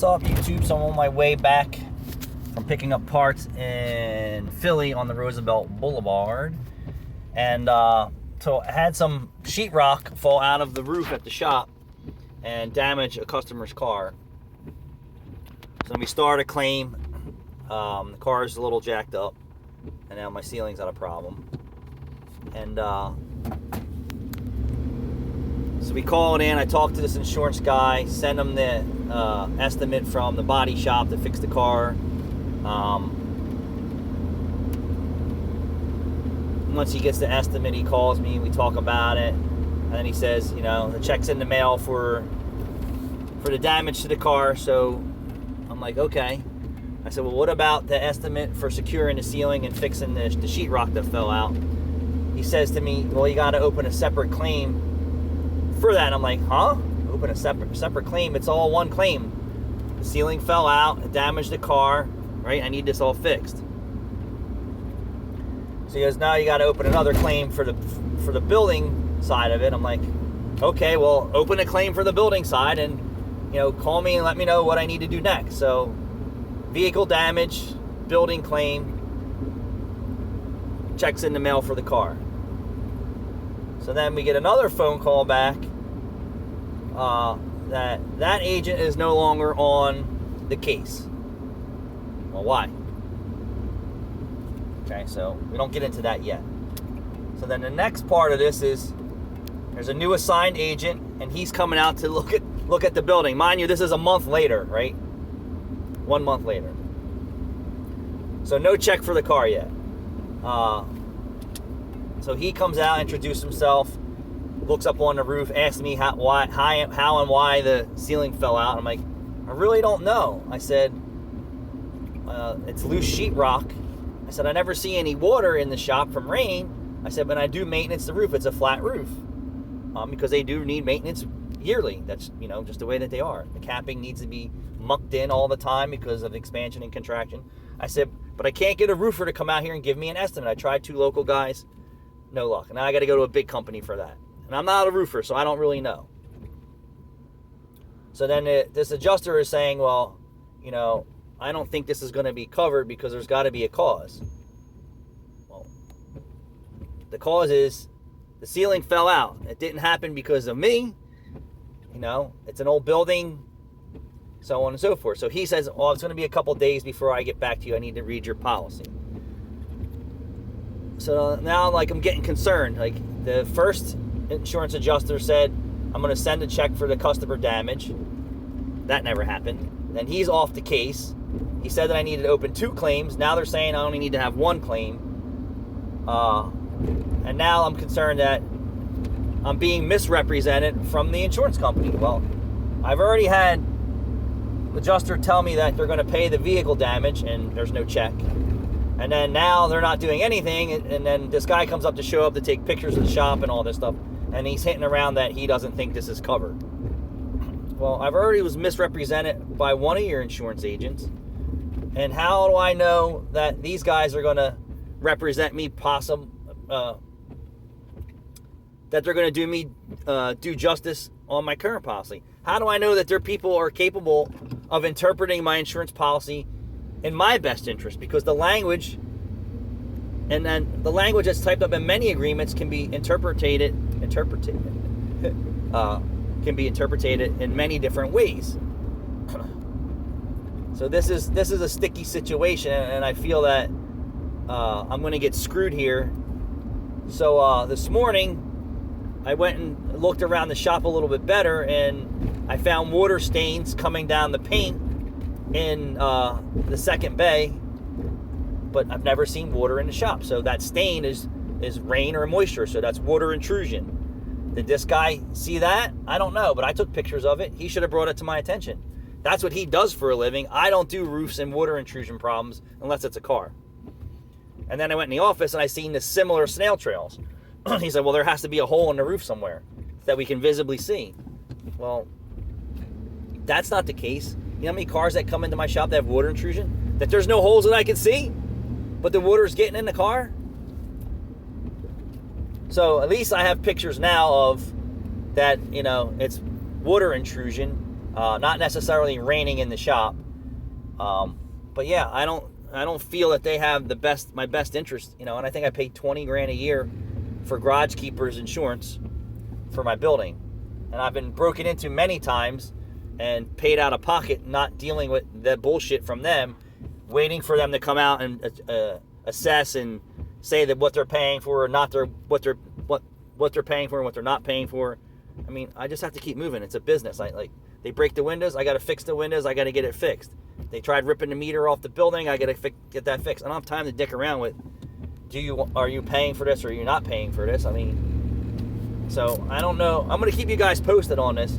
What's up, YouTube? So I'm on my way back from picking up parts in Philly on the Roosevelt Boulevard, and so I had some sheetrock fall out of the roof at the shop and damage a customer's car. So we started a claim. The car is a little jacked up, and now my ceiling's got a problem. And so we called in. I talked to this insurance guy, sent him the estimate from the body shop to fix the car. Once he gets the estimate, he calls me. We talk about it, and then he says, you know, the check's in the mail for the damage to the car. So I'm like, okay. I said, well, what about the estimate for securing the ceiling and fixing the sheetrock that fell out? He says to me, well, you got to open a separate claim for that. And I'm like, huh? Open a separate claim? It's all one claim. The ceiling fell out, it damaged the car, right? I need this all fixed. So he goes, now you got to open another claim for the building side of it. I'm like, okay, well, open a claim for the building side, and you know, call me and let me know what I need to do next. So vehicle damage, building claim, checks in the mail for the car. So then we get another phone call back that agent is no longer on the case. Well, why? Okay, so we don't get into that yet. So then the next part of this is there's a new assigned agent, and he's coming out to look at the building. Mind you, this is a month later, right? 1 month later. So no check for the car yet. So he comes out, introduces himself, looks up on the roof, asks me how and why the ceiling fell out. I'm like, I really don't know. I said, it's loose sheetrock. I said, I never see any water in the shop from rain. I said, but I do maintenance the roof. It's a flat roof. Because they do need maintenance yearly. That's, you know, just the way that they are. The capping needs to be mucked in all the time because of expansion and contraction. I said, but I can't get a roofer to come out here and give me an estimate. I tried 2 local guys, no luck. And now I got to go to a big company for that. And I'm not a roofer, so I don't really know. So then this adjuster is saying, well, you know, I don't think this is going to be covered because there's got to be a cause. Well, the cause is the ceiling fell out. It didn't happen because of me. You know, it's an old building, so on and so forth. So he says, oh, it's going to be a couple days before I get back to you. I need to read your policy. So now, like, I'm getting concerned. Like, the first insurance adjuster said, I'm going to send a check for the customer damage. That never happened. Then he's off the case. He said that I needed to open 2 claims. Now they're saying I only need to have 1 claim. And now I'm concerned that I'm being misrepresented from the insurance company. Well, I've already had the adjuster tell me that they're going to pay the vehicle damage and there's no check. And then now they're not doing anything, and then this guy comes up to show up to take pictures of the shop and all this stuff, and he's hinting around that he doesn't think this is covered. Well, I've already was misrepresented by one of your insurance agents, and how do I know that these guys are going to represent me that they're going to do me do justice on my current policy? How do I know that their people are capable of interpreting my insurance policy in my best interest? Because the language, and then the language that's typed up in many agreements can be interpreted in many different ways. So this is a sticky situation, and I feel that I'm going to get screwed here. So this morning, I went and looked around the shop a little bit better, and I found water stains coming down the paint in the second bay, but I've never seen water in the shop. So that stain is rain or moisture, so that's water intrusion. Did this guy see that? I don't know, but I took pictures of it. He should have brought it to my attention. That's what he does for a living. I don't do roofs and water intrusion problems unless it's a car. And then I went in the office and I seen the similar snail trails. He said, well, there has to be a hole in the roof somewhere that we can visibly see. Well, that's not the case. You know how many cars that come into my shop that have water intrusion? That there's no holes that I can see, but the water's getting in the car? So at least I have pictures now of that, you know, it's water intrusion Not necessarily raining in the shop. But yeah, I don't feel that they have my best interest, and I think I paid $20,000 a year for garage keepers insurance for my building. And I've been broken into many times and paid out of pocket, not dealing with the bullshit from them, waiting for them to come out and assess and say that what they're paying for or not what they're paying for and what they're not paying for. I mean, I just have to keep moving. It's a business. They break the windows, I got to fix the windows, I got to get it fixed. They tried ripping the meter off the building, I got to get that fixed. I don't have time to dick around with, are you paying for this or are you not paying for this? I mean, so I don't know. I'm going to keep you guys posted on this,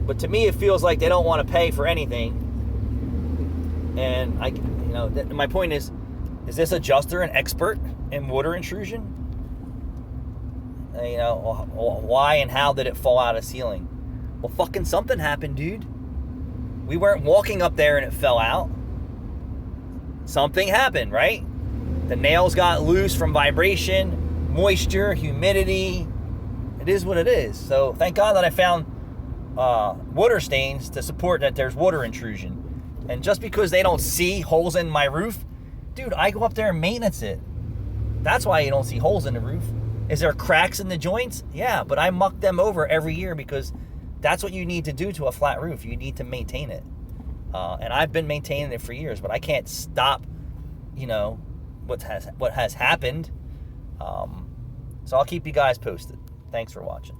but to me it feels like they don't want to pay for anything. And my point is this adjuster an expert in water intrusion? Why and how did it fall out of ceiling? Well, fucking something happened, dude. We weren't walking up there and it fell out. Something happened, right? The nails got loose from vibration, moisture, humidity. It is what it is. So thank God that I found water stains to support that there's water intrusion. And just because they don't see holes in my roof, dude, I go up there and maintenance it. That's why you don't see holes in the roof. Is there cracks in the joints? Yeah, but I muck them over every year because that's what you need to do to a flat roof. You need to maintain it. And I've been maintaining it for years, but I can't stop, what has happened. So I'll keep you guys posted. Thanks for watching.